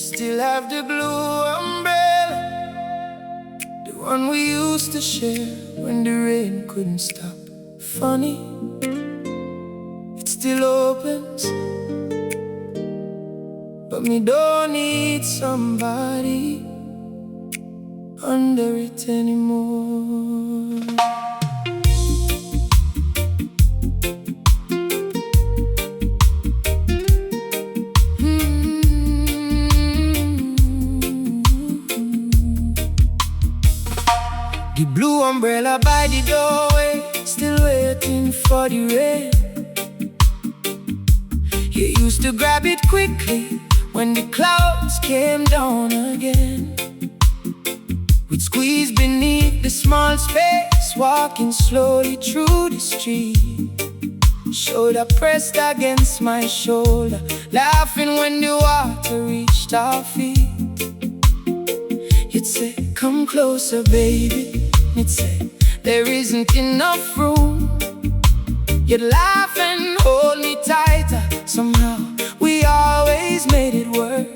still have the blue umbrella, the one we used to share when the rain couldn't stop. Funny, it still opens, but me don't need somebody under it anymore. The blue umbrella by the doorway, still waiting for the rain. You used to grab it quickly when the clouds came down again. We'd squeeze beneath the small space, walking slowly through the street, shoulder pressed against my shoulder, laughing when the water reached our feet. You'd say, come closer, baby. You'd say, there isn't enough room. You'd laugh and hold me tighter. Somehow, we always made it work.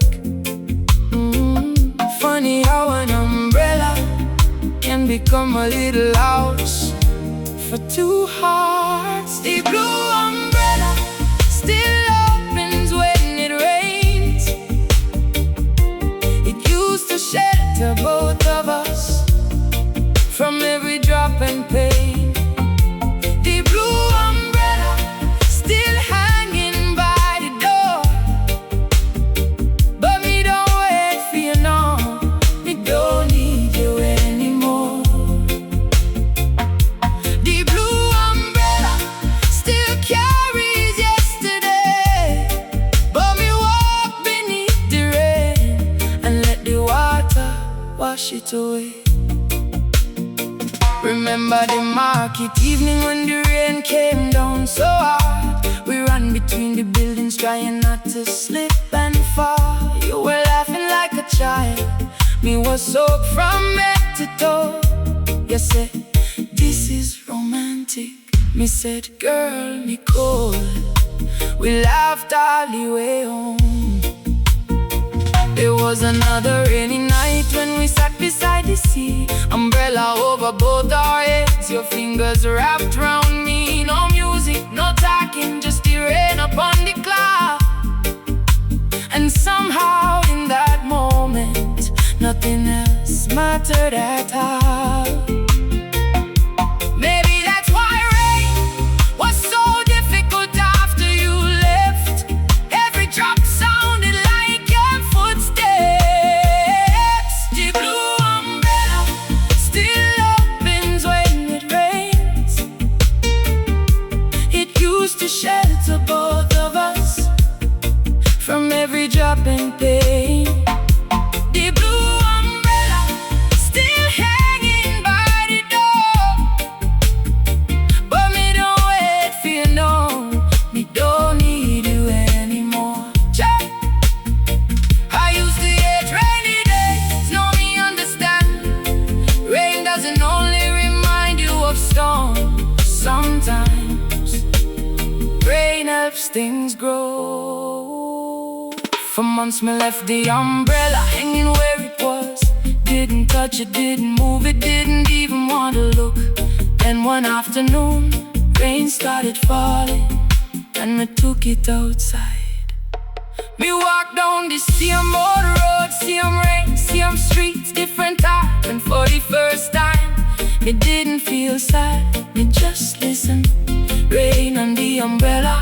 Funny how an umbrella can become a little house for two hearts. The blue umbrella still opens when it rains. It used to shelter both of us from every drop and pain. The blue umbrella still hanging by the door, but me don't wait for you now. Me don't need you anymore. The blue umbrella still carries yesterday, but me walk beneath the rain and let the water wash it away. Remember the market evening when the rain came down so hard. We ran between the buildings trying not to slip and fall. You were laughing like a child, me was soaked from head to toe. You said, this is romantic. Me said, girl, me cold. We laughed all the way home. It was another rainy night when we sat beside the sea, umbrella over both our heads, your fingers wrapped around me. No music, no talking, just the rain upon the cloud. And somehow in that moment, nothing else mattered at all. Maybe that's why rain was so difficult after you left. Every drop sounded like your footsteps. The blue umbrella still opens when it rains. It used to shelter both of us from every drop and pain. The blue umbrella still hanging by the door, but me don't wait for you, no. Me don't need you anymore. Check. I used to hate rainy days, no me understand. Rain doesn't only remind you of storm. Sometimes rain helps things grow. For months me left the umbrella hanging where it was. Didn't touch it, didn't move it, didn't even want to look. Then one afternoon, rain started falling, and I took it outside. Me walk down the same old road, same rain, same streets, different time. And for the first time, me didn't feel sad, me just listened. Rain on the umbrella,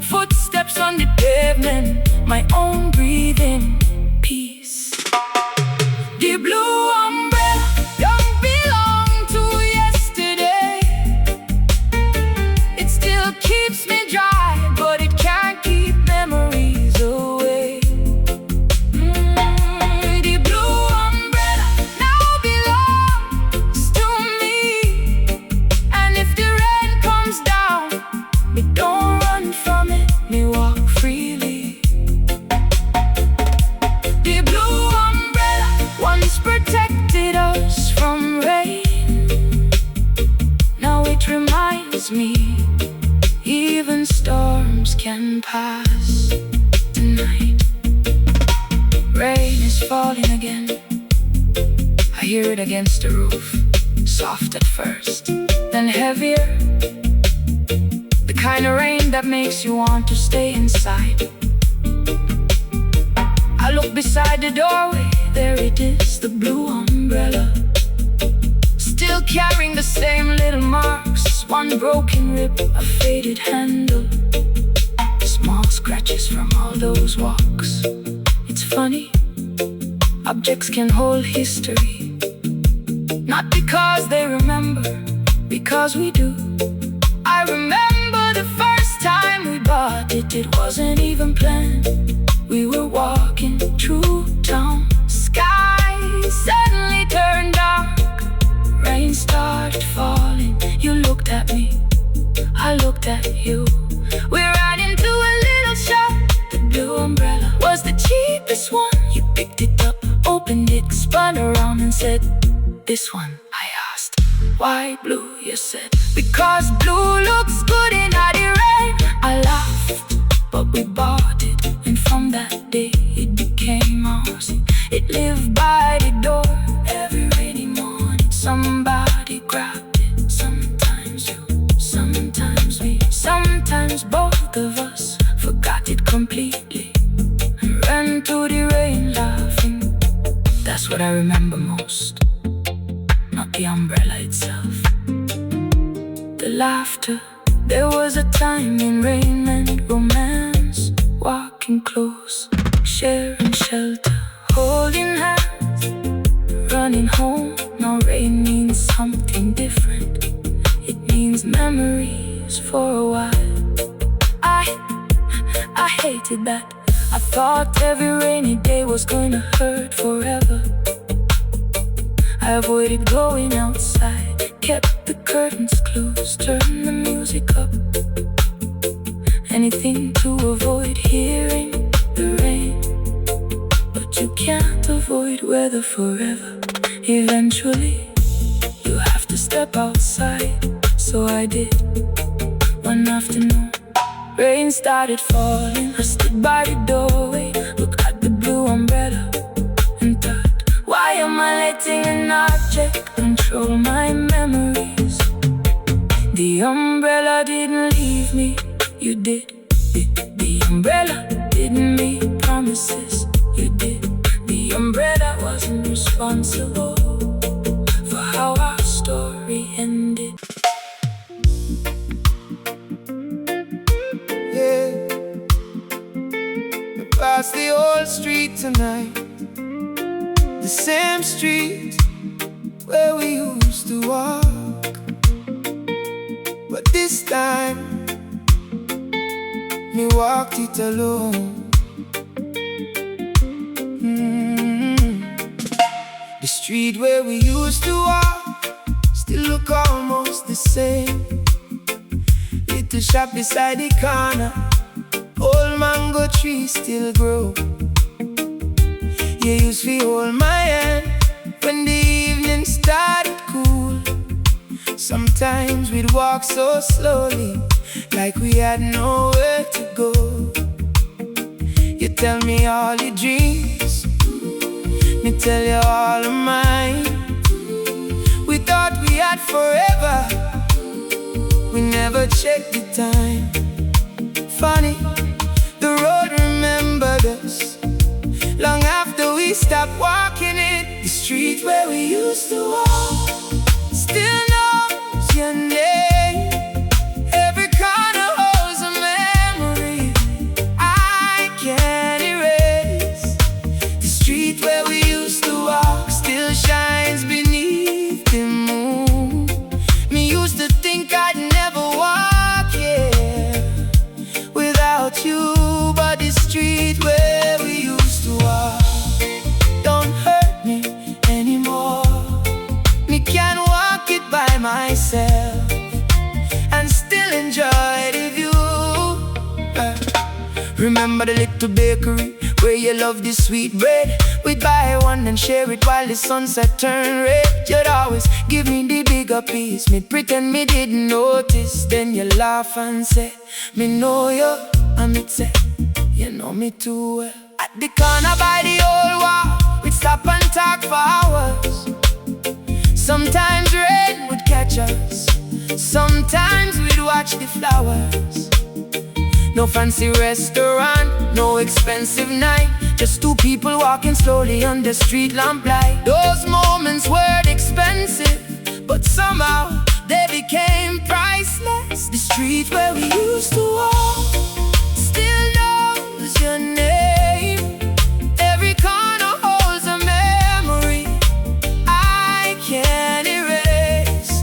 footsteps on the pavement, my own breathing, peace. The blue umbrella don't belong to yesterday. It still keeps me dry, but it can't keep memories away. The blue umbrella now belongs to me. And if the rain comes down, me don't run from it, me walk freely. The blue umbrella once protected us from rain. Now it reminds me, even storms can pass tonight. Rain is falling again. I hear it against the roof, soft at first, then heavier. The kind of rain that makes you want to stay inside. I look beside the doorway, there it is, the blue umbrella. Still carrying the same little marks, one broken rib, a faded handle, small scratches from all those walks. It's funny, objects can hold history, not because they remember, because we do. I remember the first time we bought it, it wasn't even planned. We were walking through town, sky suddenly turned dark, rain started falling. You looked at me, I looked at you. We ran into a little shop. The blue umbrella was the cheapest one. You picked it up, opened it, spun around and said, "This one." I asked, "Why blue?" You said, "Because blue looks good in the rain." I laughed, but we bought it, and from that day it became ours. It lived by the door every rainy morning. Somebody grabbed it, sometimes you, sometimes we, sometimes both of us forgot it completely and ran to the rain laughing. That's what I remember most, not the umbrella itself. The laughter. There was a time in rain and romance, walking close, sharing shelter, holding hands, running home. Now rain means something different. It means memories for a while. I hated that. I thought every rainy day was gonna hurt forever. I avoided going outside, kept the curtains closed, turned the music up. Anything to avoid hearing the rain. But you can't avoid weather forever. Eventually, you have to step outside. So I did. One afternoon, rain started falling. I stood by the doorway, looked at the blue umbrella and thought, why am I letting an object control my memories? The umbrella didn't leave me, you did. The umbrella didn't make promises, you did. The umbrella wasn't responsible for how our story ended. Yeah, we passed the old street tonight, the same street where we used to walk. But this time, me walked it alone. The street where we used to walk still look almost the same. Little shop beside the corner, old mango tree still grow. You used to hold my hand when the evening started cool. Sometimes we'd walk so slowly, like we had nowhere to go. You tell me all your dreams, me tell you all of mine. We thought we had forever, we never checked the time. Funny, the road remembered us long after we stopped walking it. The street where we used to walk still knows your name. Every corner holds a memory I can't erase. The street where we used to walk still shines beneath the moon. Me used to think I'd never walk here without you, but the street where we used to walk don't hurt me anymore. Me can't walk it by myself and still enjoy the view. Remember the little bakery where you loved the sweet bread? We'd buy one and share it while the sunset turned red. You'd always give me the bigger piece, me pretend me didn't notice. Then you laugh and say, me know you, and me say, you know me too well. At the corner by the old wall, we'd stop and talk for hours. Sometimes rain would catch us, sometimes we'd watch the flowers. No fancy restaurant, no expensive night, just two people walking slowly under street lamp light. Those moments weren't expensive, but somehow they became priceless. The street where we used to walk still knows your name. Every corner holds a memory I can't erase.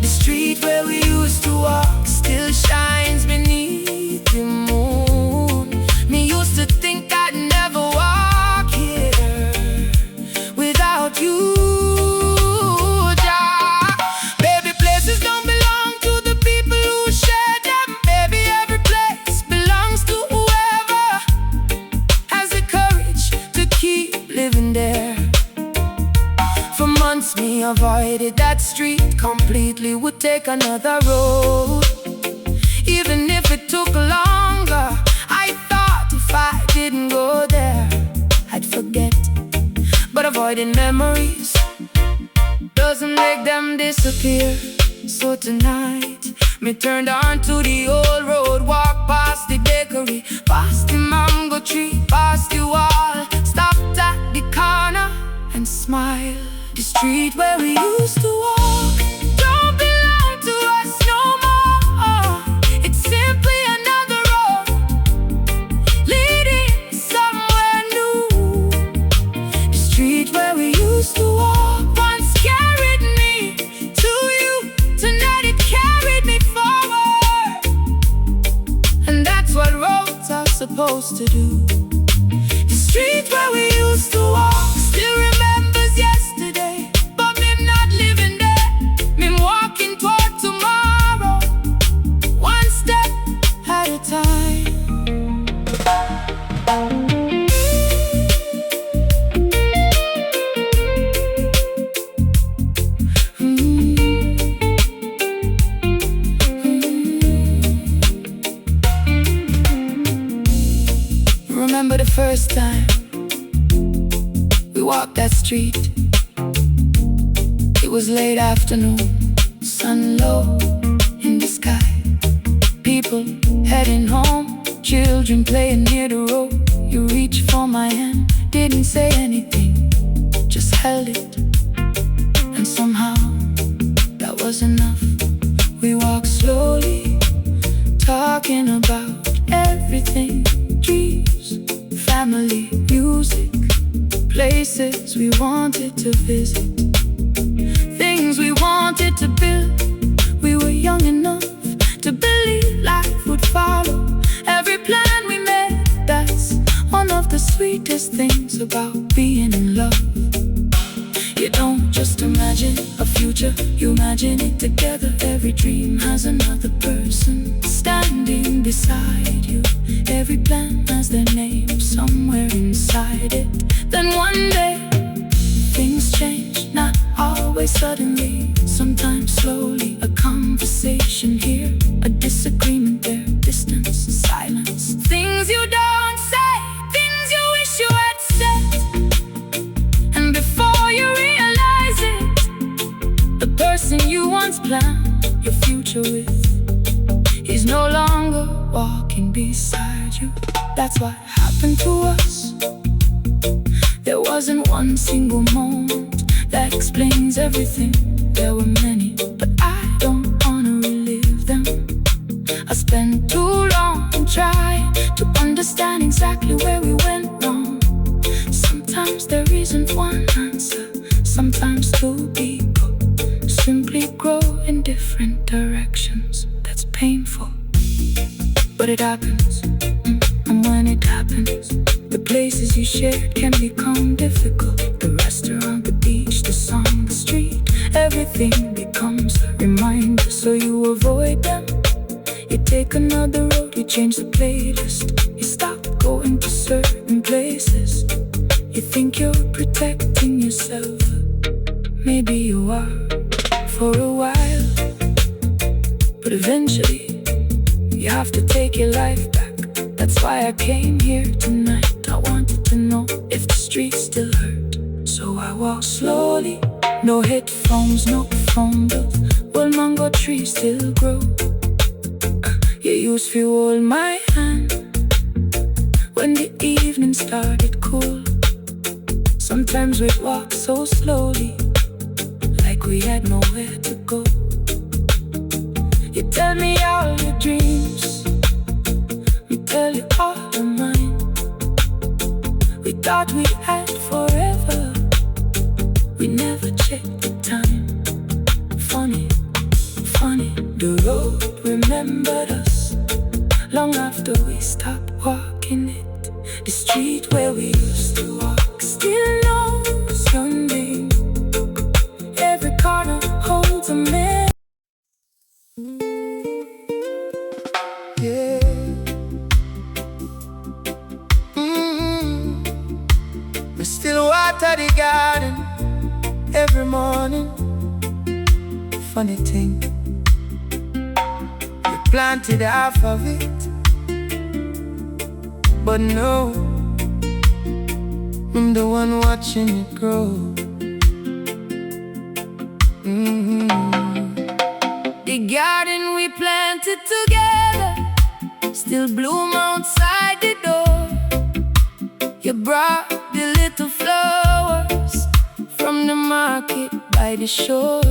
The street where we used to walk still shines beneath the moon. Me used to think I'd never walk here without you. Me avoided that street completely, would take another road. Even if it took longer, I thought if I didn't go there, I'd forget. But avoiding memories doesn't make them disappear. So tonight, me turned on to the old road, walked past the bakery, past the mango tree, past the wall, stopped at the corner and smiled. The street where we used to walk don't belong to us no more. It's simply another road leading somewhere new. The street where we used to walk once carried me to you. Tonight it carried me forward, and that's what roads are supposed to do. The street where we used to walk still remembers yesterday, but me not living there. Me walking toward tomorrow, one step at a time. Remember the first time we walked that street. It was late afternoon, sun low in the sky. People heading home, children playing near the road. You reached for my hand, didn't say anything, just held it. And somehow that was enough. We walked slowly, talking about everything. Dreams, family, music, places we wanted to visit, things we wanted to build. We were young enough to believe life would follow every plan we made. That's one of the sweetest things about being in love. You don't just imagine a future, you imagine it together. Every dream has another person standing beside you. Every plan has their name somewhere inside it. Then one day, things change, not always suddenly, sometimes slowly. A conversation here, a disagreement there, distance, silence. Things you don't say, things you wish you had said. And before you realize it, the person you once planned your future with is no longer walking beside you. That's what happened to us. There wasn't one single moment that explains everything. There were many, but I don't wanna relive them. I spent too long trying to understand exactly where we went wrong. Sometimes there isn't one answer, sometimes two people simply grow in different directions. That's painful, but it happens. And when it happens, the places you shared can become difficult. The restaurant, the beach, the song, the street, everything becomes a reminder, so you avoid them. You take another road, you change the playlist. You stop going to certain places. You think you're protecting yourself. Maybe you are, for a while. But eventually, you have to take your life back. That's why I came here tonight. I want to know if the streets still hurt. So I walk slowly, no headphones, no phone bills. Will mango trees still grow? You used to hold my hand when the evening started cool. Sometimes we'd walk so slowly, like we had nowhere to go. You tell me all your dreams, we tell you all of mine. We thought we had forever, we never checked the time. Funny, funny, the road remembered us long after we stopped walking it. The street where we used to walk still knows your name. Every corner holds a man. Yeah. We still water the garden every morning. Funny thing, you planted half of it, but no, I'm the one watching it grow. The garden we planted together still bloom outside the door. You brought the little flowers from the market by the shore.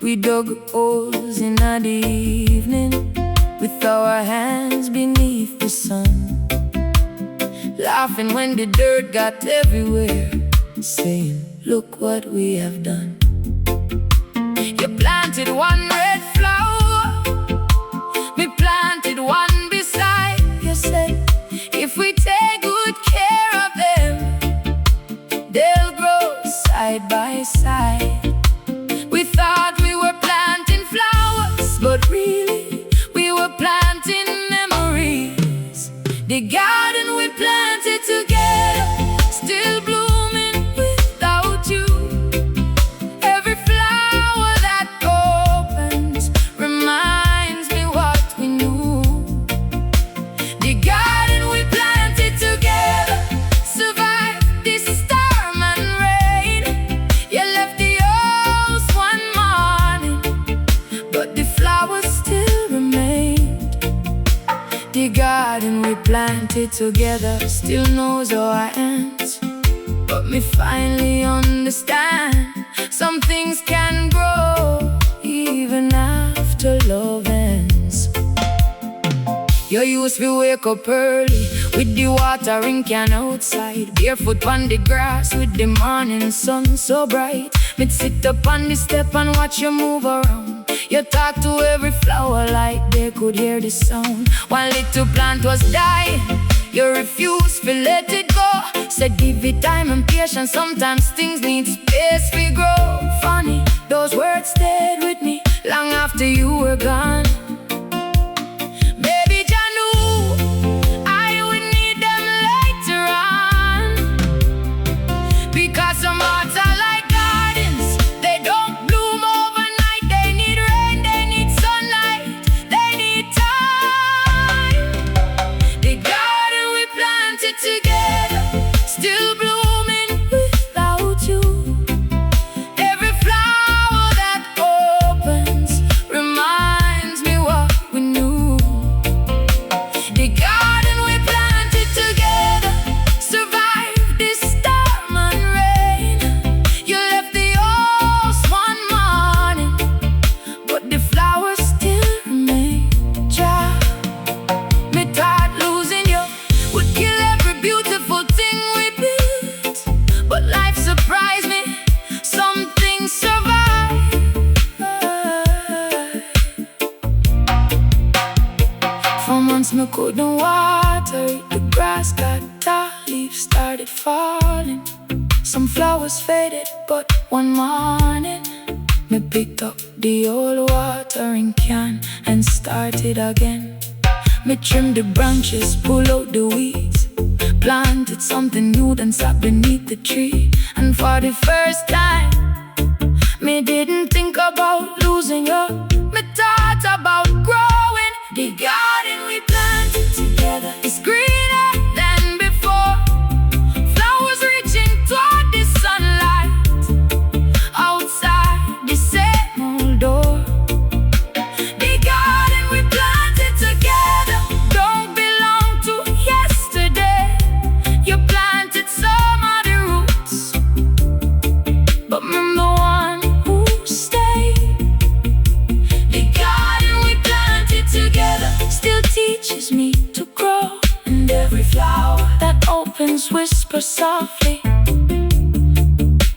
We dug holes in the evening with our hands beneath the sun, laughing when the dirt got everywhere, saying, look what we have done. You planted one red flower, we planted one beside. You said, if we take good care of them, they'll grow side by side. We thought we were planting flowers, but really we were planting memories. The garden we planted together still blooming without you. Every flower that opens reminds me what we knew. The garden we planted together survived this storm and rain. You left the house one morning, but the flowers still remained. The garden we planted together still knows our ends, but me finally understand some things can grow even after love ends. You used to wake up early with the watering can outside, barefoot on the grass with the morning sun so bright. We'd sit up on the step and watch you move around. You talk to every flower like they could hear the sound. One little plant was dying, you refused to let it go. Said give it time and patience, sometimes things need space to grow. Funny, those words stayed with me long after you were gone. Baby, I knew I would need them later on, because some hearts are like gardens, they don't bloom overnight. They need rain, they need sunlight, they need time. The garden we planted together still blooming without you. Every flower that opens reminds me what we knew. The garden we planted together survived this storm and rain. You left the house one morning, but the flowers still remain. Child, me thought losing you would kill every beautiful thing we built, but life surprised me, some things survive. For months me couldn't water it, the grass got tall, leaves started falling. Some flowers faded, but one morning me picked up the old watering can and started again. Me trimmed the branches, pull out the weeds, planted something new, then sat beneath the tree. And for the first time, me didn't think about losing you, me thought about growing. The garden we planted together is greener than before. flower that opens, whisper softly,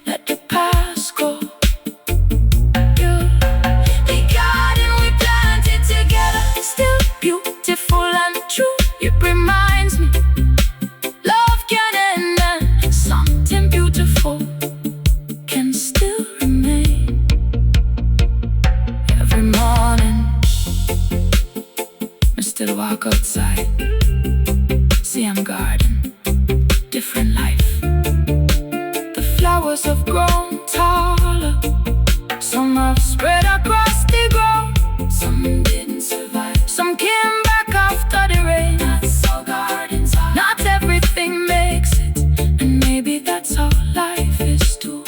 let the past go. The garden we planted together, still beautiful and true. It reminds me love can end and something beautiful can still remain. Every morning I still walk outside, see I'm garden, different life. The flowers have grown taller, some have spread across the ground, some didn't survive, some came back after the rain. That's how gardens are. Not everything makes it, and maybe that's how life is too.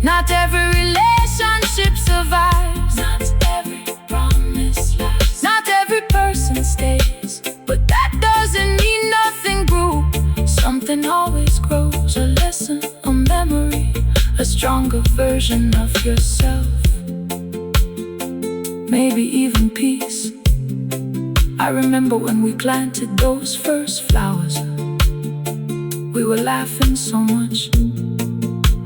Not every relationship survives, not every promise lasts, not every person stays, but that doesn't mean nothing grew. Something always grows, a lesson, a memory, a stronger version of yourself, maybe even peace. I remember when we planted those first flowers, we were laughing so much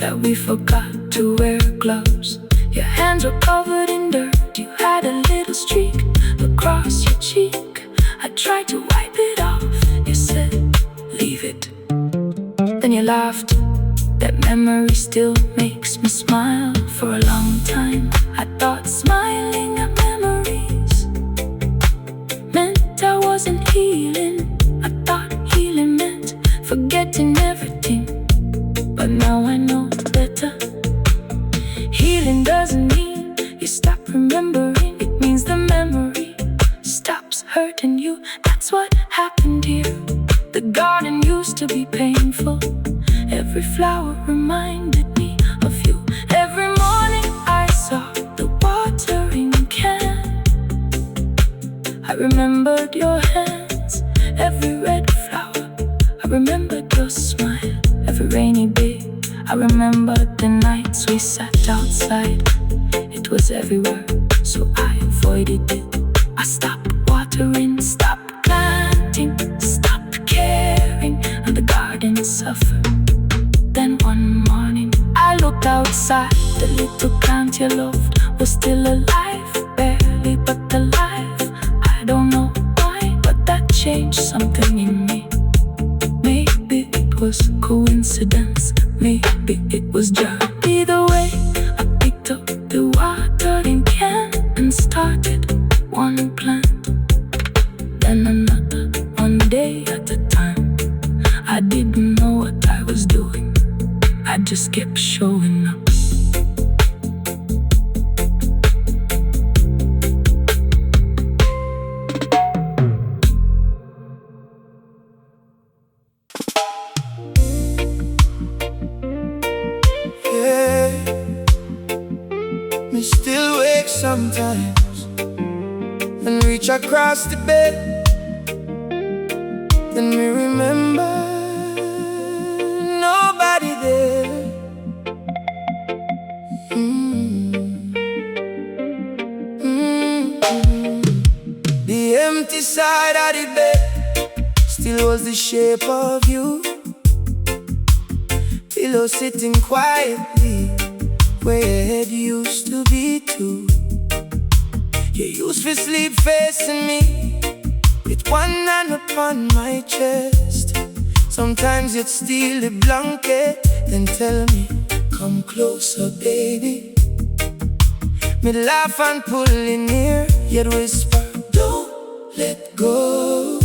that we forgot to wear gloves. Your hands were covered in dirt, you had a little streak across your cheek. I tried to wipe it off, you said, leave it. Then you laughed. That memory still makes me smile. For a long time I thought smiling at memories meant I wasn't healing. I thought healing meant forgetting everything, but now I know better. Healing doesn't mean you stop remembering, it means the memory stops hurting you. That's what happened here. The garden used to be painful, every flower reminded me of you. Every morning I saw the watering can, I remembered your hands, every red flower, I remembered your smile. Every rainy day, I remembered the nights we sat outside. It was everywhere, so I avoided it. I stopped watering, stopped planting, stopped caring, and the garden suffered. Then one morning I looked outside, the little plant you loved was still alive, barely but alive. I don't know why, but that changed something in me. Maybe it was coincidence, maybe it was just. Either way, I picked up the watering can and started one plant, then another, one day at a time. I didn't know what I was doing, I just kept showing up. Yeah, me still wake sometimes and reach across the bed. Then me remember nobody there. The empty side of the bed still was the shape of you, pillow sitting quietly where your head used to be too. You used to sleep facing me with one hand upon my chest. Sometimes you'd steal the blanket and tell me, come closer, baby. Me laugh and pull in near, you'd whisper, don't let go.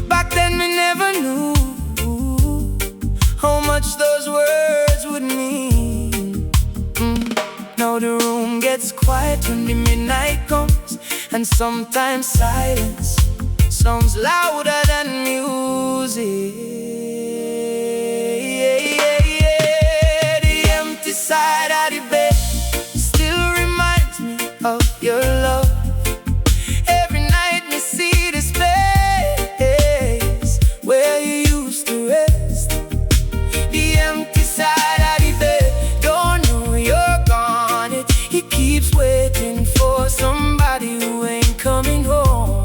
Back then me never knew how much those words would mean. Now the room gets quiet when the midnight comes, and sometimes silence sounds louder than music. The empty side of the bed still reminds me of your love. Every night me see this place where you used to rest. The empty side of the bed, don't know you're gone. It keeps waiting for somebody who ain't coming home.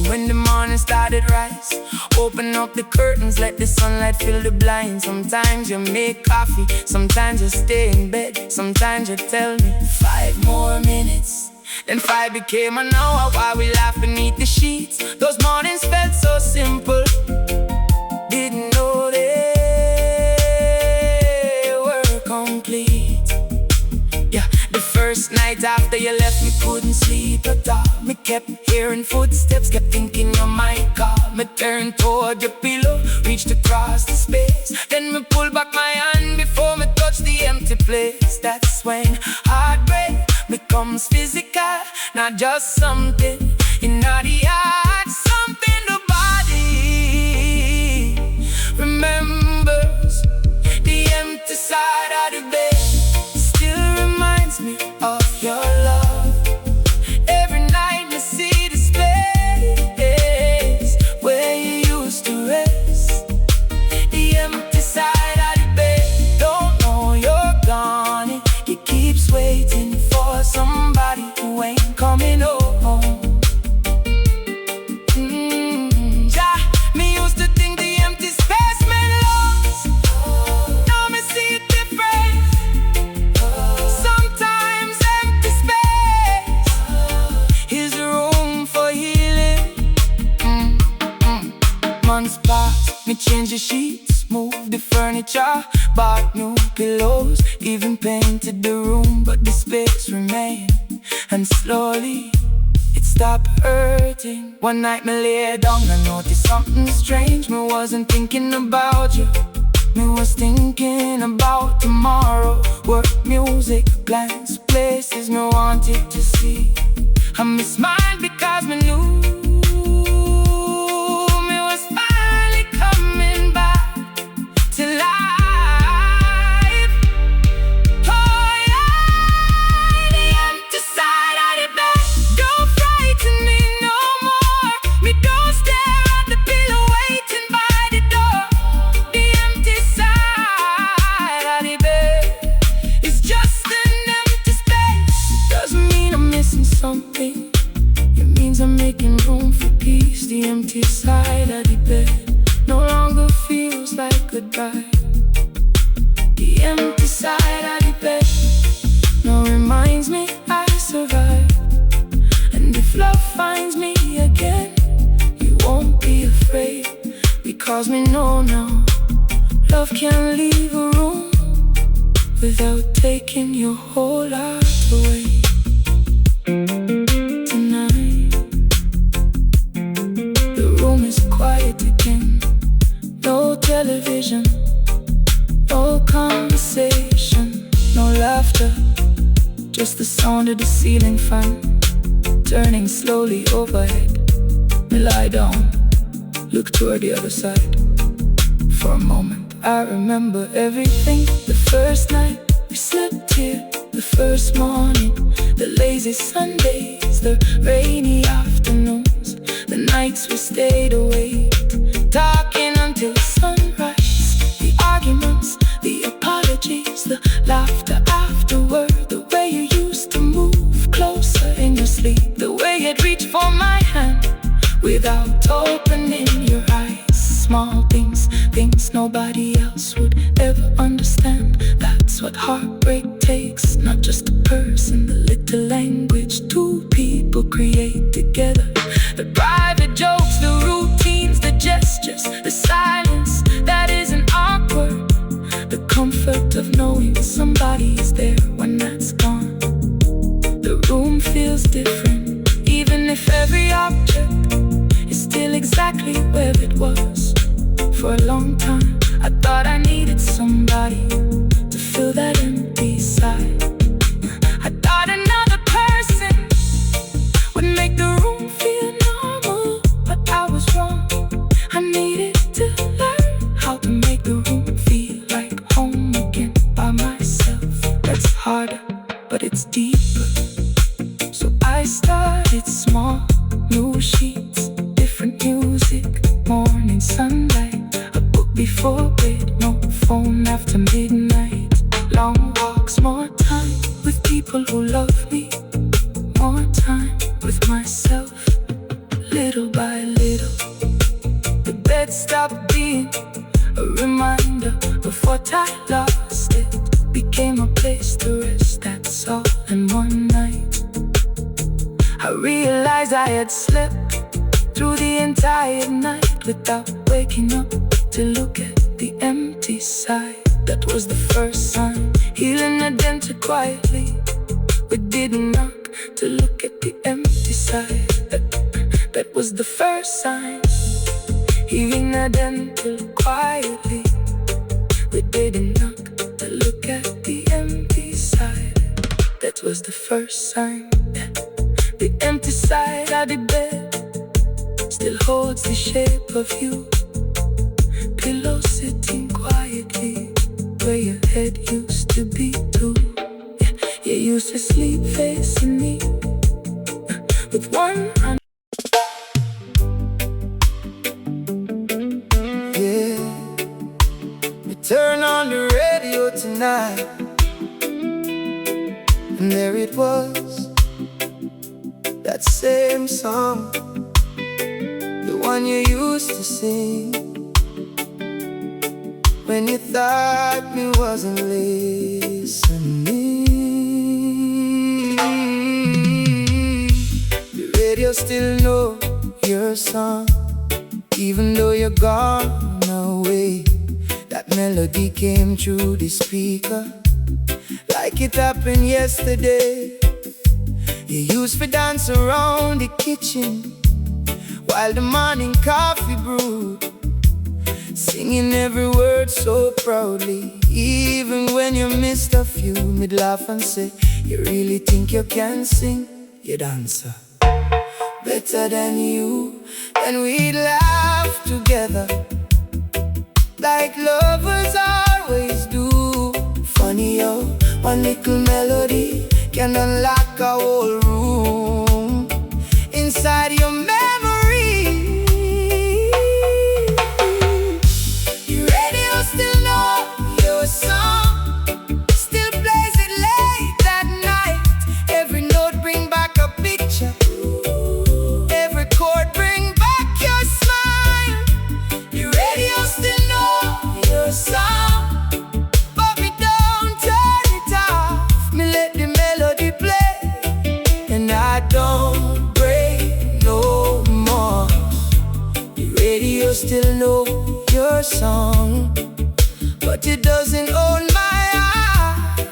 when the morning started rise. Open up the curtains, let the sunlight fill the blinds. Sometimes you make coffee, sometimes you stay in bed. Sometimes you tell me 5 more minutes. Then 5 became an hour while we laugh beneath the sheets. Those mornings felt so simple, didn't know they were complete. Yeah, the first night after you left, me couldn't sleep at all. Me kept hearing footsteps, kept thinking you might call. Me turned toward your pillow, reached across the space. Then me pulled back my hand before me touched the empty place. That's when heartbreak becomes physical, not just something in the heart, something the body remembers. The empty side of the bed still reminds me of your love. Every night I see the space where you used to rest. The empty side of the bed, don't know you're gone. It keeps waiting for somebody who ain't coming home. Me used to think the empty space meant loss. Now me see it different. Sometimes empty space is room for healing. Months passed, me change the sheets, moved the furniture, bought new pillows, even painted the room, but the space remained. And slowly it stopped hurting. One night me lay down, I noticed something strange. Me wasn't thinking about you, me was thinking about tomorrow. Work, music, plans, places me wanted to see. I smiled because me knew me was finally coming back to life. Oh yeah, the empty side of the bed don't frighten me no more. Me don't stare at the pillow waiting by the door. The empty side of the bed is just an empty space. Doesn't mean I'm missing something, it means I'm making room for peace. The empty side of the bed no longer feels like goodbye. The empty side of the bed now reminds me I survived. And if love finds me again, you won't be afraid, because me know now love can't leave a room without taking your whole heart away. Tonight the room is quiet again. No television, no conversation, no laughter, just the sound of the ceiling fan turning slowly overhead. Me lie down, look toward the other side. For a moment I remember everything. The first night we slept here, the first morning, the lazy Sundays, the rainy afternoons, the nights we stayed awake, talking until sunrise. The arguments, the apologies, the laughter afterward. The way you used to move closer in your sleep, the way you'd reach for my hand without opening your eyes. Small things, things nobody else would ever understand. That's what heartbreak takes, not just a person. The little language two people create together. The private jokes, the routines, the gestures, the silence that isn't awkward. The comfort of knowing somebody is there when that's gone. The room feels different, even if every object is still exactly where it was. For a long time I thought I needed somebody to fill that empty side. I thought another person would make the room feel normal, but I was wrong. I needed to learn how to make the room feel like home again by myself. That's harder, but it's deeper. So I started small, new sheets, different music, morning sunlight, a book before bed, no phone after midnight. Long walks, more time with people who love me, more time with myself, little by stopped being a reminder of what I lost. It became a place to rest, that's all. And one night I realized I had slept through the entire night without waking up to look at the empty side. That was the first sign. Healing had entered quietly. We didn't knock to look at the empty side. That was the first sign. Healing had entered quietly. We didn't knock to look at the empty side. That was the first sign. The empty side of the bed still holds the shape of you. Pillow sitting quietly where your head used to be too. You used to sleep facing me with one hand. Yeah, we turn on the radio tonight, and there it was, that same song, the one you used to sing when you thought me wasn't listening. The radio still know your song, even though you're gone away. That melody came through the speaker like it happened yesterday. You used to dance around the kitchen while the morning coffee brewed, singing every word so proudly. Even when you missed a few, we'd laugh and say, you really think you can sing? You'd answer, better than you. Then we'd laugh together like lovers always do. Funny how one little melody can unlock a whole room inside your memory. Your radio still know your song, still plays it late at night. Every note bring back a picture, every chord bring back your smile. Your radio still know your song, but me don't turn it off. Me let the melody play, and I don't break no more. The radio still know your song, but it doesn't own my heart.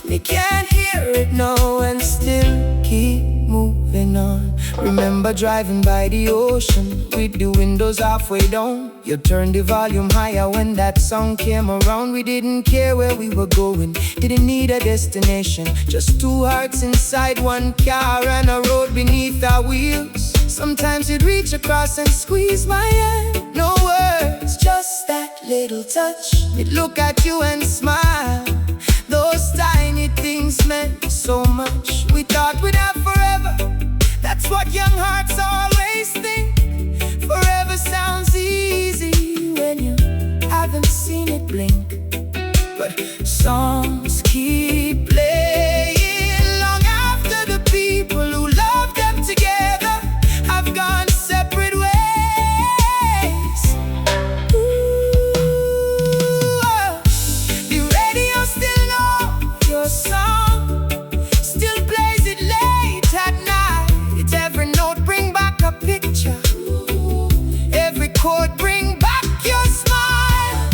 Me can't hear it now and still keep moving on. Remember driving by the ocean with the windows halfway down. You turned the volume higher when that song came around. We didn't care where we were going, didn't need a destination. Just two hearts inside one car and a road beneath our wheels. Sometimes you'd reach across and squeeze my hand. No words, just that little touch. We'd look at you and smile. Those tiny things meant so much. We thought we'd have forever. That's what young hearts always think. Forever sounds easy when you haven't seen it blink. But songs keep playing long after the people who loved them together have gone separate ways. The radio still knows your song, still plays it late at night. Every note bring back a picture, every chord bring back your smile.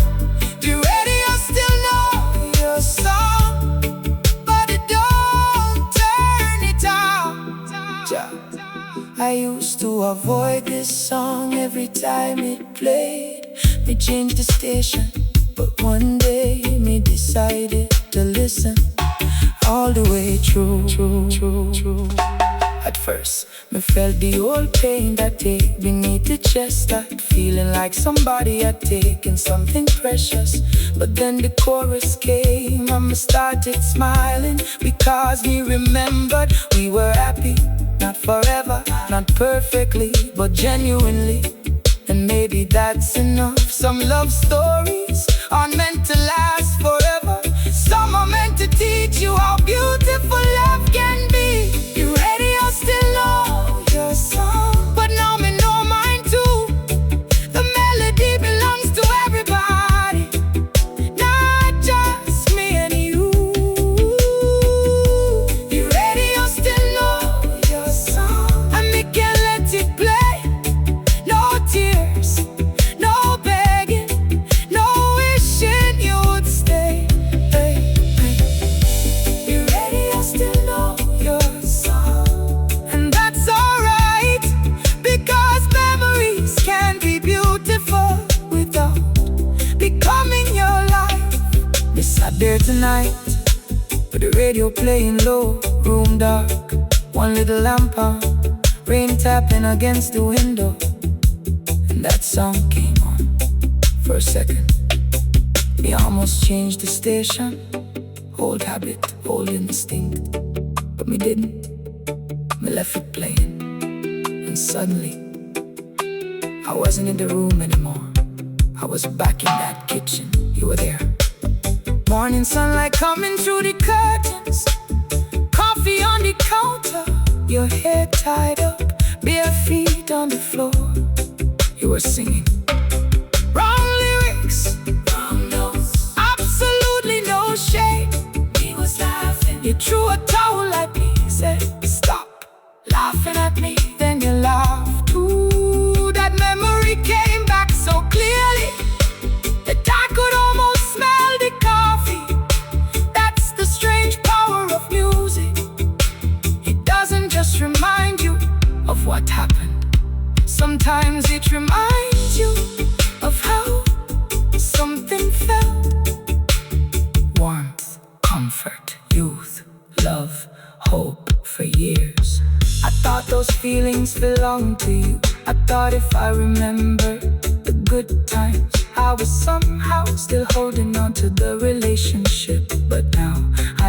The radio still know your song, but it don't turn it off. I used to avoid this song every time it played. Me changed the station, but one day me decided to listen all the way through. At first, me felt the old pain that take beneath the chest, that feeling like somebody had taken something precious. But then the chorus came and me started smiling, because we remembered we were happy. Not forever, not perfectly, but genuinely. And maybe that's enough. Some love stories aren't meant to last forever. Some are meant to teach you how beautiful love can be. Your radio still know your song, but now me know mine too. The melody Radio playing low, room dark, one little lamp on, rain tapping against the window. And that song came on. For a second, me almost changed the station. Old habit, old instinct. But me didn't. Me left it playing. And suddenly, I wasn't in the room anymore. I was back in that kitchen. You were there. Morning sunlight coming through the curtains, coffee on the counter, your hair tied up, bare feet on the floor. You were singing wrong lyrics, wrong notes, absolutely no shade. He was laughing. You threw a towel at me, said, "Stop laughing at me." Then you laughed too. That memory came back so clearly that I could almost smell the coffee. That's the strange power of music. It doesn't just remind you of what happened. Sometimes it reminds you of how something felt. Warmth, comfort, youth, love, hope for years. I thought those feelings belonged to you. I thought if I remembered the good times, I was somehow still holding on to the relationship. But now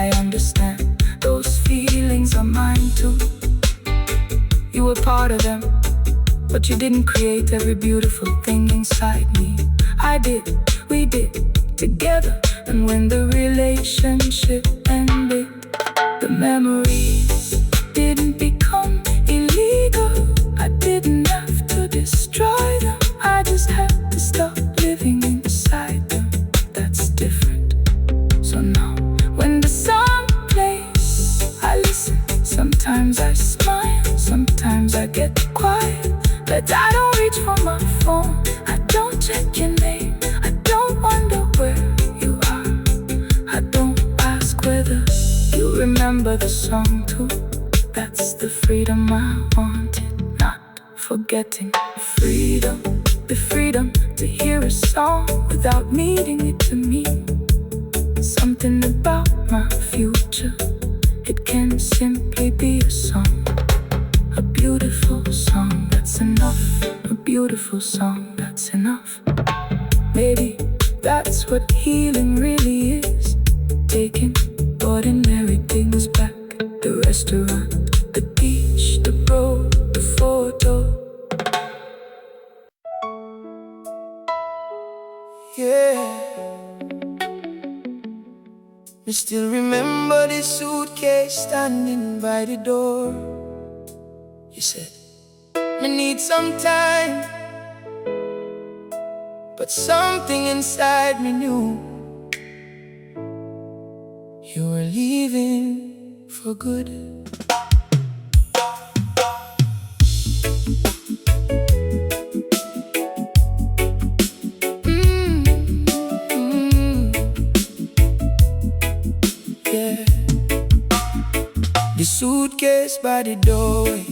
I understand, those feelings are mine too. You were part of them, but you didn't create every beautiful thing inside me. I did, we did, together. And when the relationship ended, the memories didn't become illegal. I didn't have to destroy them, I just had to stop living inside them. That's different. So now, when the song plays, I listen. Sometimes I smile, sometimes I get quiet. But I don't reach for my phone, I don't check your name, I don't wonder where you are, I don't ask whether you remember the song too. That's the freedom I wanted, not forgetting. The freedom to hear a song without needing it to mean something about my future. It can simply be a song, a beautiful song that's enough. A beautiful song that's enough. Maybe that's what healing really is. Taking ordinary things back. The restaurant, the beach, the road, the photo. Yeah. I still remember the suitcase standing by the door. You said, "I need some time," but something inside me knew you were leaving for good. Yeah. The suitcase by the doorway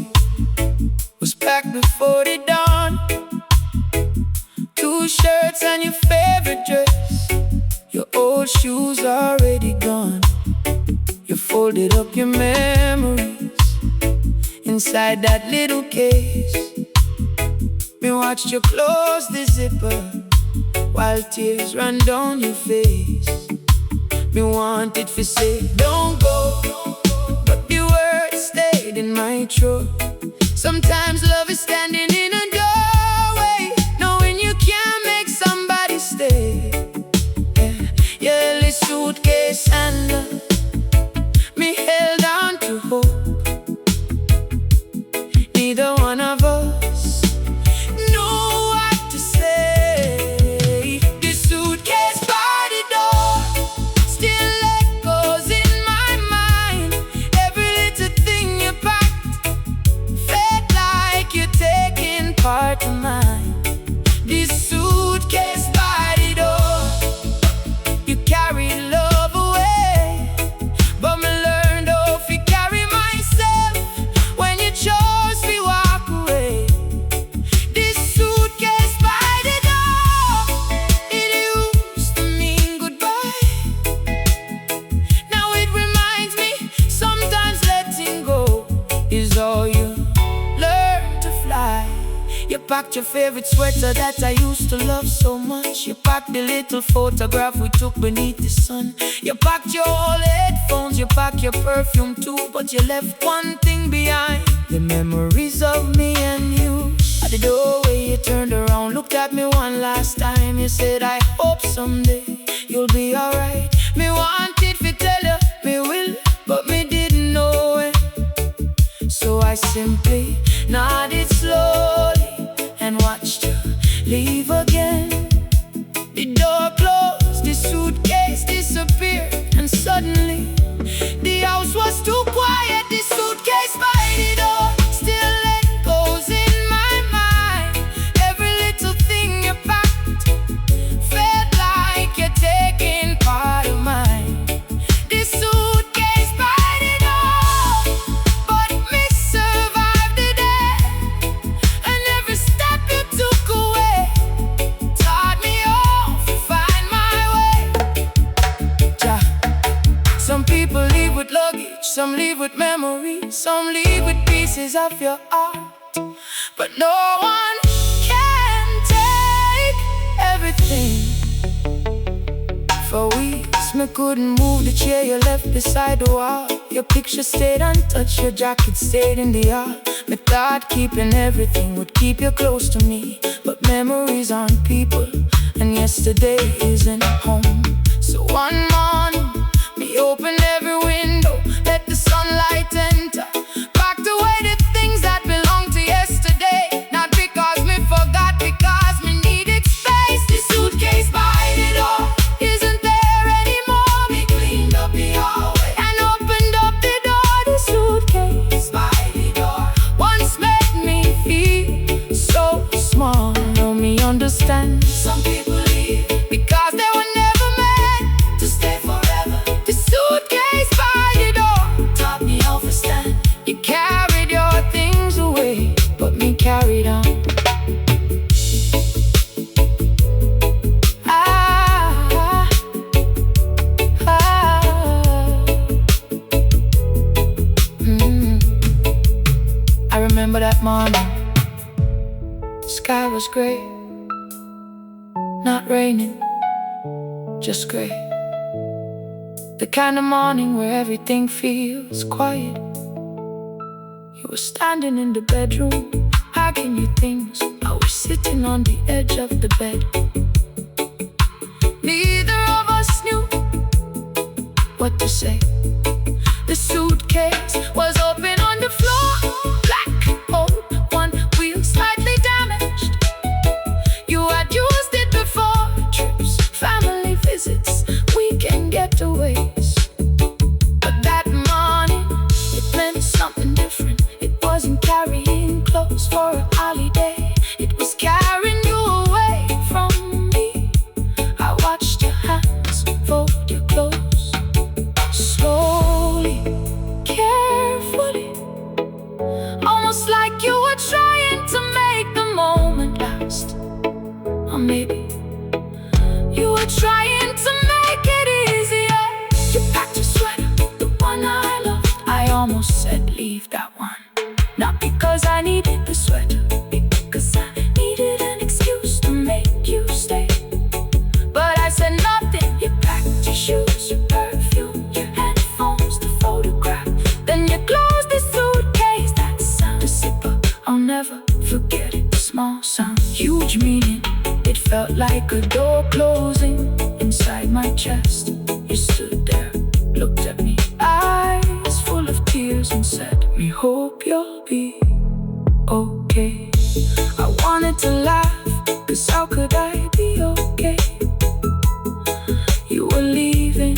was packed before the dawn. 2 shirts and your favorite dress. Your old shoes already gone. You folded up your memories inside that little case. Me watched you close the zipper while tears run down your face. Me wanted to say, "Don't go," but the words stayed in my throat. Sometimes love is standing in a doorway, knowing you can't make somebody stay. Yeah. Your suitcase and love, me held on to hope. Neither one of us knew what to say. The suitcase by the door still echoes in my mind. Every little thing you packed felt like you're taking part of mine. This suitcase by the door, you carried love away. packed your favorite sweater that I used to love so much. You packed the little photograph we took beneath the sun. You packed your old headphones, you packed your perfume too, but you left one thing behind: the memories of me and you. At the doorway you turned around, looked at me one last time. You said, I hope someday you'll be alright. Me wanted to tell you, me will, but me didn't know it. So I simply nodded slowly and watched you leave again. The door closed, the suitcase disappeared, and suddenly the house was too quiet. The suitcase by the door still echoes in my mind. Every little thing you packed felt like you're taking part of mine. The suitcase by the door, but me survived the day. And every step you took away taught me how to find my way. Ja. Some people leave with luggage, some leave with memories, some leave with pieces of your heart. But no one can take everything. For weeks, me couldn't move the chair you left beside the wall. Your picture stayed untouched, your jacket stayed in the yard. Me thought keeping everything would keep you close to me, but memories aren't people, and yesterday isn't home. So one morning, me opened every window, let the sunlight enter, packed away the things that belonged to yesterday. Not because me forgot, because me needed space. The suitcase by the door isn't there anymore. Me cleaned up the hallway and opened up the door. The suitcase by the door once made me feel so small. Now me understand some people leave because they were never meant to stay forever. The suitcase by the door taught me how to stand. You carried your things away, but me carried on. Ah, ah, I remember that morning. The sky was gray, not raining, just gray. The kind of morning where everything feels quiet. You were standing in the bedroom, hugging your things. I was sitting on the edge of the bed. Neither of us knew what to say. The suitcase was open on the floor, black hole, one wheel slightly damaged. You had used it before, trips, family visits, weekend getaways. But that morning, it meant something different. It wasn't carrying clothes for a holiday, it was carrying you away from me. I watched your hands fold your clothes, slowly, carefully, almost like you were trying to make the moment last. Or maybe you were trying to make it easier. You packed your sweater, the one I loved. I almost said leave that one, not because I needed the sweater, because I needed an excuse to make you stay. But I said nothing. You packed your shoes, your perfume, your headphones, the photograph. Then you closed the suitcase. That sound, a zipper, I'll never forget it. Small sound, huge meaning. It felt like a door closing inside my chest. You stood there, looked at me, eyes full of tears, and said, "Me hope you'll be okay." I wanted to laugh, 'cause how could I be okay? You were leaving,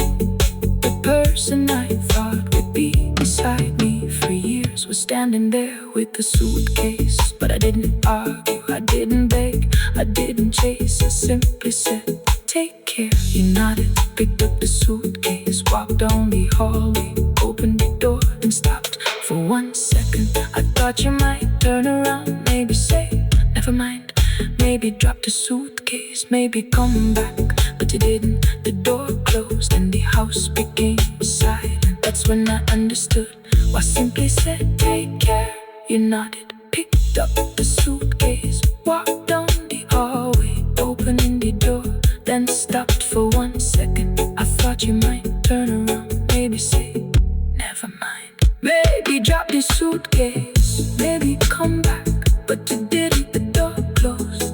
the person I thought would be beside me for years was standing there with the suitcase. But I didn't argue, I didn't beg, I didn't chase. I simply said, take care. You nodded, picked up the suitcase, walked down the hallway, opened the door and stopped. For 1 second, I thought you might turn around, maybe say, never mind. Maybe drop the suitcase, maybe come back. But you didn't. The door closed and the house became silent. That's when I understood. I simply said, take care. You nodded, picked picked up the suitcase, walked down the hallway, opening the door, then stopped for 1 second. I thought you might turn around, maybe say, never mind. Maybe drop the suitcase, maybe come back, but you didn't. The door closed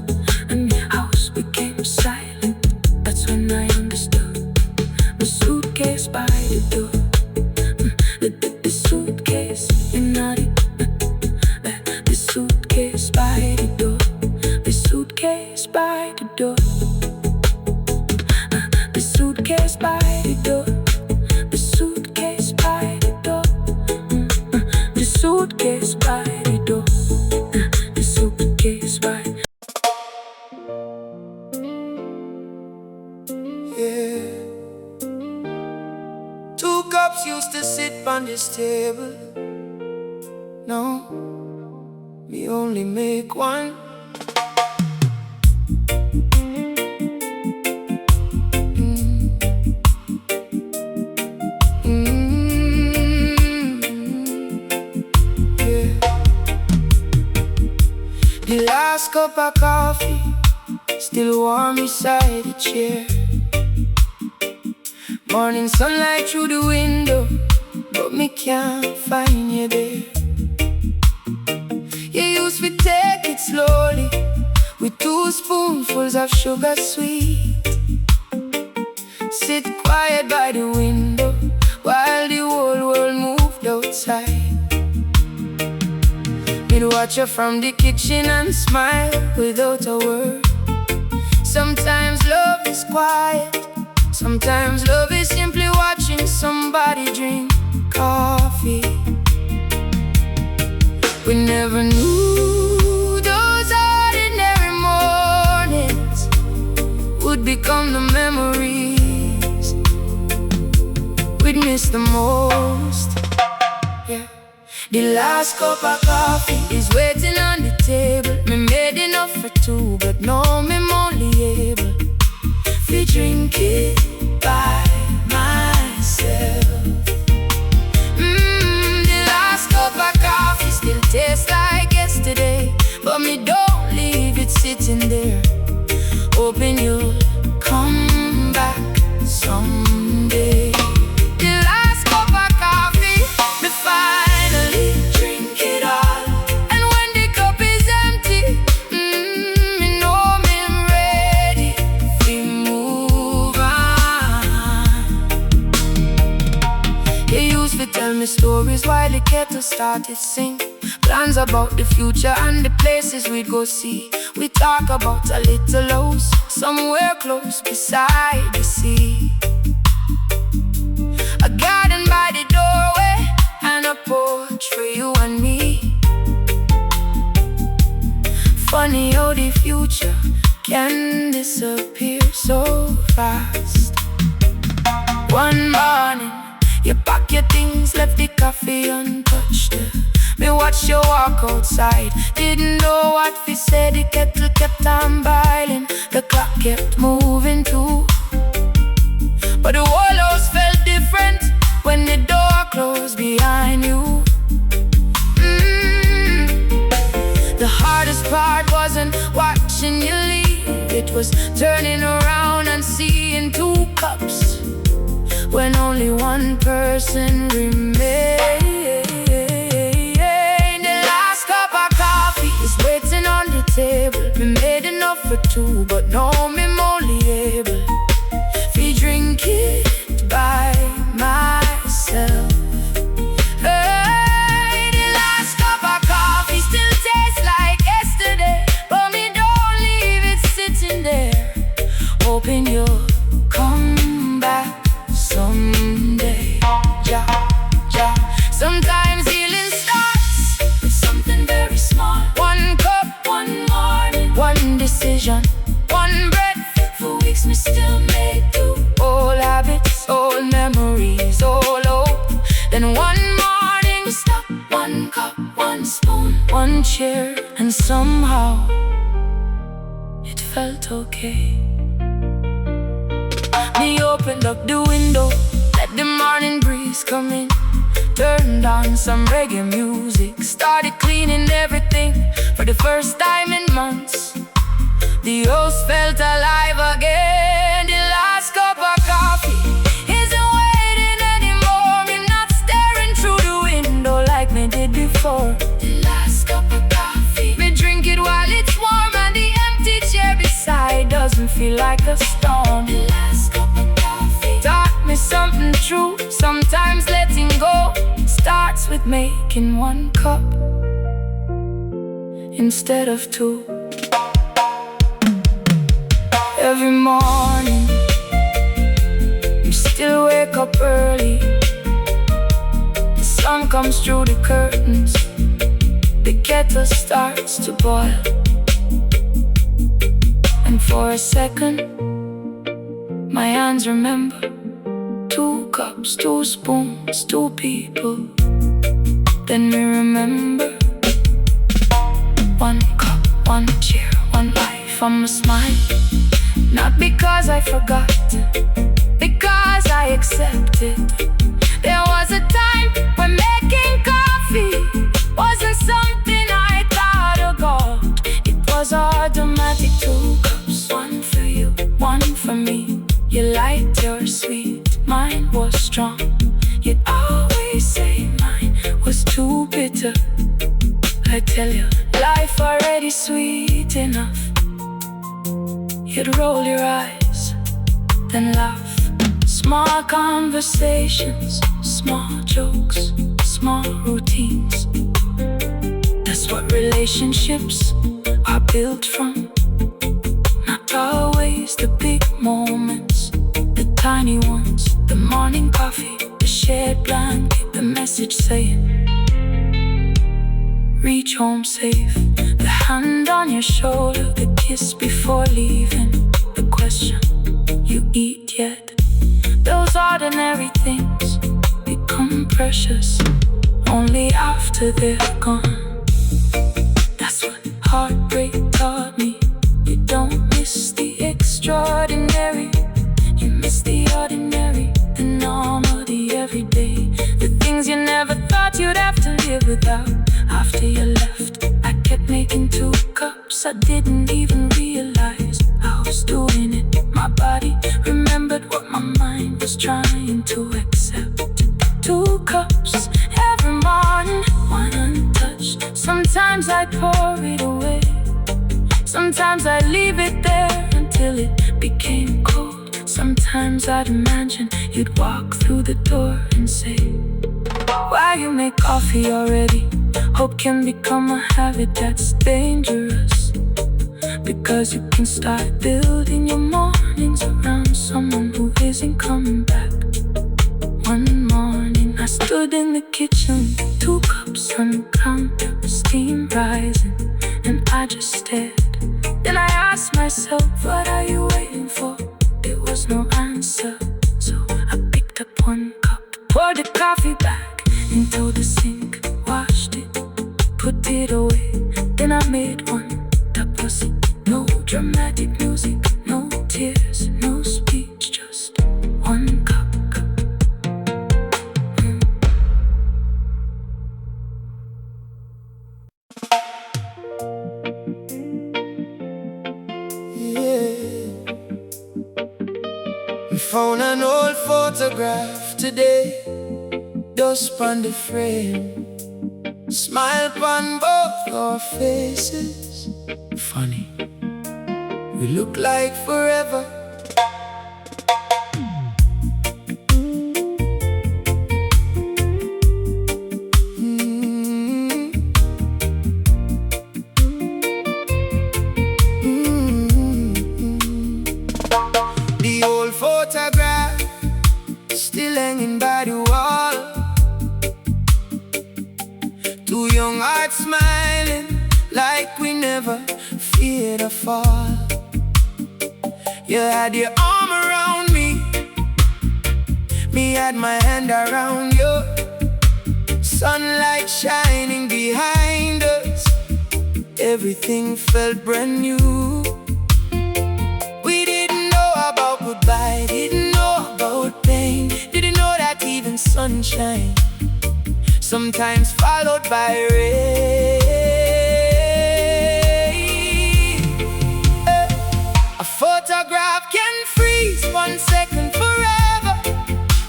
and the house became silent. That's when I understood. The suitcase by the door, the suitcase, you're not it. The suitcase by the door, the suitcase by the door, the suitcase by the door, the suitcase by the door, the suitcase by the door, the suitcase by. Yeah. 2 cups used to sit on this table. No, we only make 1. Yeah. The last cup of coffee still warm beside the chair. Morning sunlight through the window, but me can't find you there. You used to take it slowly, with 2 spoonfuls of sugar sweet. Sit quiet by the window, while the whole world moved outside. We'd watch you from the kitchen and smile without a word. Sometimes love is quiet, sometimes love is simply watching somebody drink coffee. We never knew those ordinary mornings would become the memories we'd miss the most. Yeah. The last cup of coffee is waiting on the table. Me made enough for 2, but now me only able to drink it by myself. The last cup of coffee still tastes like yesterday, but me don't leave it sitting there, hoping you'll come back someday. The last cup of coffee, me finally drink it all. And when the cup is empty, me know me ready to move on. You used to tell me stories while the kettle started sing. Plans about the future and the places we'd go see. We talk about a little house somewhere close beside the sea. A garden by the doorway and a porch for you and me. Funny how the future can disappear so fast. One morning, you pack your things, left the coffee untouched. Me watch you walk outside, didn't know what we said. The kettle kept on boiling, the clock kept moving too. But the whole house felt different when the door closed behind you. The hardest part wasn't watching you leave, it was turning around and seeing 2 cups when only 1 person remained. The last cup of coffee is waiting on the table. We made enough for 2, but now me only able to drink it by myself. Hey, the last cup of coffee still tastes like yesterday, but me don't leave it sitting there, hoping you'll come back someday. Ja, ja. Sometimes healing starts with something very small. 1 cup, 1 morning, 1 decision, 1 breath. For weeks me still make do. Old habits, old memories, all hope. Then one morning we stop, 1 cup, 1 spoon, 1 chair, and somehow it felt okay. Me opened up the window, let Let the morning breeze come in. Turned on some reggae music. Started cleaning everything for the first time in months. The house felt alive again. The last cup of coffee isn't waiting anymore. I'm not staring through the window like me did before. The last cup of coffee, me drink it while it's warm, and the empty chair beside doesn't feel like a storm. The last cup of coffee taught me something true. Sometimes letting go starts with making one cup instead of two. Every morning you still wake up early. The sun comes through the curtains. The kettle starts to boil. And for a second my hands remember 2 cups, 2 spoons, 2 people. Then we remember 1 cup, 1 cheer, 1 life. I'ma smile, not because I forgot, because I accepted. There was a time when making coffee wasn't something I thought of God. It was automatic. 2 cups, 1 for you, 1 for me. Your light, your sweet, mine was strong. You'd always say mine was too bitter. I tell you, life already sweet enough. You'd roll your eyes, then laugh. Small conversations, small jokes, small routines. That's what relationships are built from. Not always the big moments, the tiny ones. The morning coffee, the shared blanket, the message saying reach home safe. The hand on your shoulder, the kiss before leaving. The question, you eat yet? Those ordinary things become precious only after they're gone. That's what heartbreak taught me. You don't miss the extraordinary, you miss the ordinary, the normal, the everyday. The things you never thought you'd have to live without. After you left, I kept making 2 cups. I didn't even realize I was doing it. My body remembered what my mind was trying to accept. 2 cups every morning, 1 untouched. Sometimes I pour it away, sometimes I leave it there until it became cold. Sometimes I'd imagine you'd walk through the door and say, why you make coffee already? Hope can become a habit that's dangerous, because you can start building your mornings around someone who isn't coming back. One morning I stood in the kitchen, 2 cups on the counter, steam rising, and I just stared. Then I asked myself, what are you waiting for? There was no answer, so I picked up 1 cup, poured the coffee back into the sink, washed it, put it away. Then I made 1 that was it. No dramatic music, no tears, no speech, just 1 cup. We found an old photograph today, dust on the frame, smile on both our faces. Funny, we look like forever. The old photograph still hanging by the wall. 2 young hearts smiling like we never feared a fall. You had your arm around me, me had my hand around you. Sunlight shining behind us, everything felt brand new. We didn't know about goodbye, didn't know about pain, didn't know that sunshine, sometimes followed by rain. A photograph can freeze 1 second forever,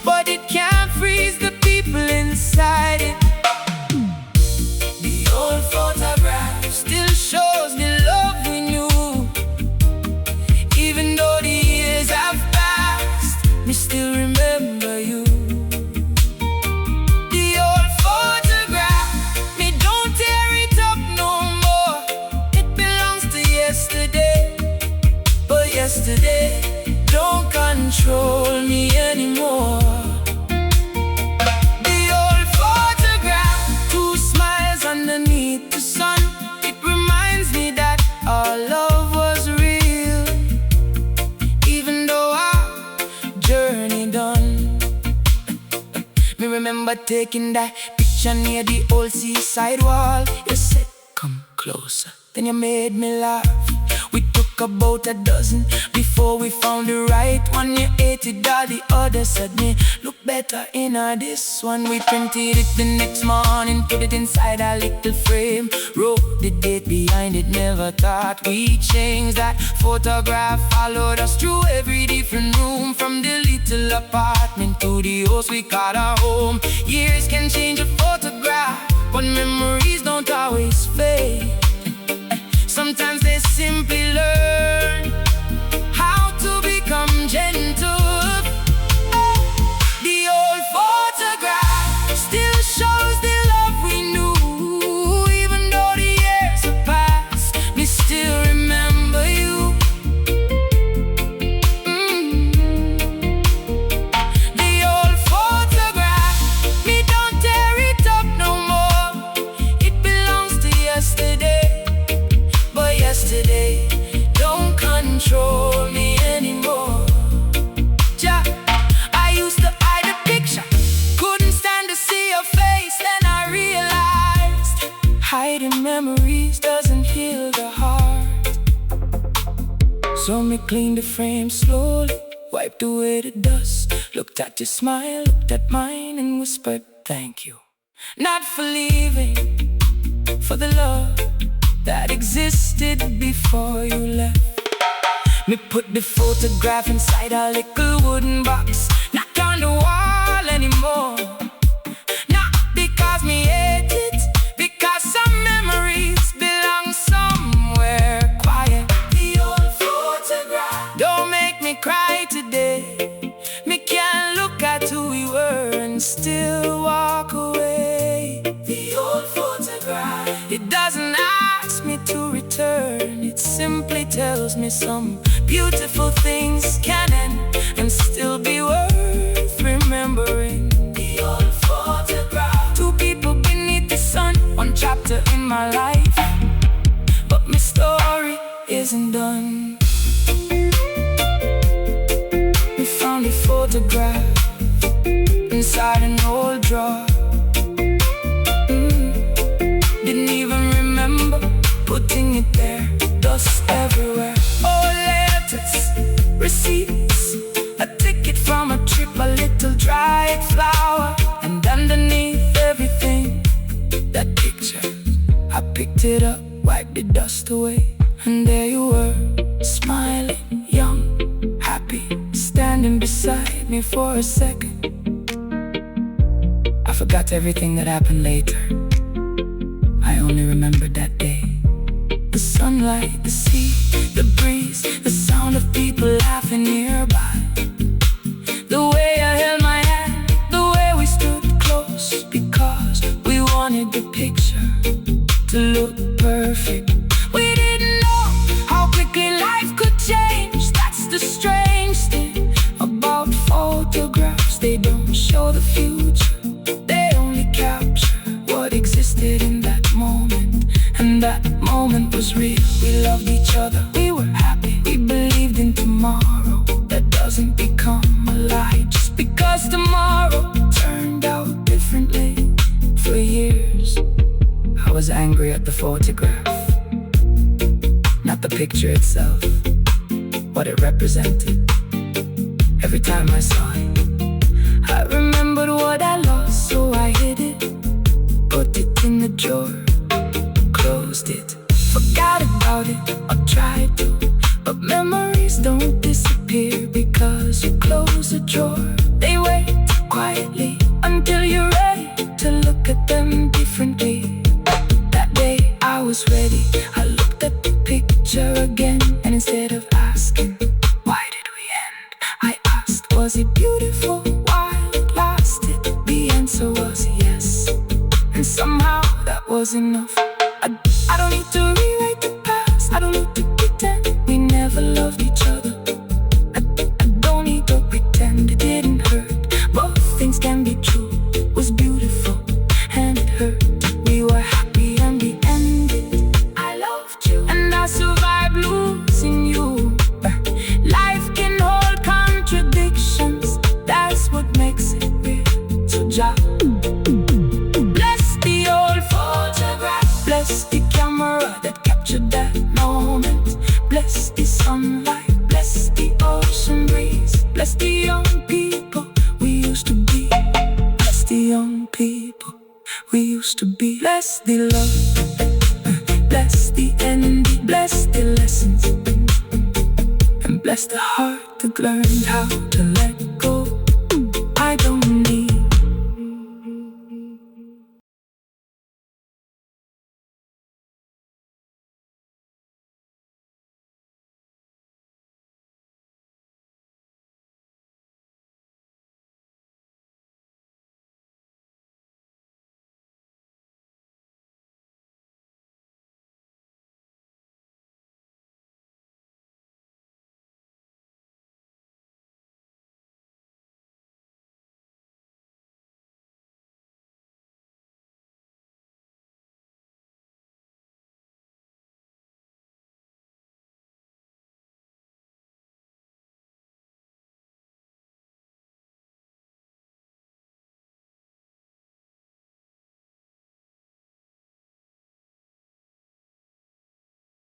but it can't freeze the people inside it. The old photograph still shows the love we knew. Even though the years have passed, we still remember you. The old photograph, me don't tear it up no more. It belongs to yesterday, but yesterday don't control me anymore. The old photograph, 2 smiles underneath the sun. It reminds me that our love was real, even though our journey done. Me remember taking that picture near the old seaside wall. You said, come closer, then you made me laugh. We took about a dozen before we found the right one. You ate it all, the others said me look better in this one. We printed it the next morning, put it inside a little frame, wrote the date behind it, never thought we'd change. That photograph followed us through every different room, from the little apartment to the house we called our home. Years can change a photograph, but memories don't always fade. Sometimes they simply learn how to become gentle. The old photograph still shows the love we knew. Even though the years have passed, we still remember you. The old photograph, me don't tear it up no more. It belongs to yesterday, but yesterday don't control me anymore. I used to hide the picture, couldn't stand to see your face. Then I realized hiding memories doesn't heal the heart. So me cleaned the frame slowly, wiped away the dust, looked at your smile, looked at mine, and whispered thank you. Not for leaving, for the love that existed before you left. Me put the photograph inside a little wooden box, not on the wall anymore. Not because me hate it, because some memories belong somewhere quiet. The old photograph don't make me cry today. Me can't look at who we were and still walk away. The old photograph, it doesn't ask me to return, it simply tells me some beautiful things can end and still be worth remembering. The old photograph, 2 people beneath the sun, 1 chapter in my life, but my story isn't done. We found a photograph inside an old drawer. Didn't even remember putting it there, dust everywhere. Old letters, receipts, a ticket from a trip, a little dried flower. And underneath everything, that picture, I picked it up, wiped the dust away, and there you were, smiling, young, happy, standing beside me for a second. I forgot everything that happened later. I only remembered that day. The sunlight, the sea, the breeze, the sound of people laughing nearby. The way I held my hand, the way we stood close, because we wanted the picture to look perfect. We didn't know how quickly life could change. That's the strange thing about photographs. They don't show the future, they only capture what existed in that moment. And that moment was real. We loved each other, we were happy, we believed in tomorrow that doesn't become a lie just because tomorrow turned out differently. For years I was angry at the photograph, not the picture itself, what it represented. Every time I saw it, I remembered what I and somehow that was enough. I don't need to rewrite the past, I don't need to pretend we never loved each other. I don't need to pretend it didn't hurt. Both things can be true. It was beautiful and it hurt. We were happy and we ended. I loved you and I survived losing you. Life can hold contradictions, that's what makes it real. So Jah bless the old photograph, bless the camera that captured that moment. Bless the sunlight, bless the ocean breeze, bless the young people we used to be. Bless the young people we used to be. Bless the love, bless the envy, bless the lessons, and bless the heart that learned how to let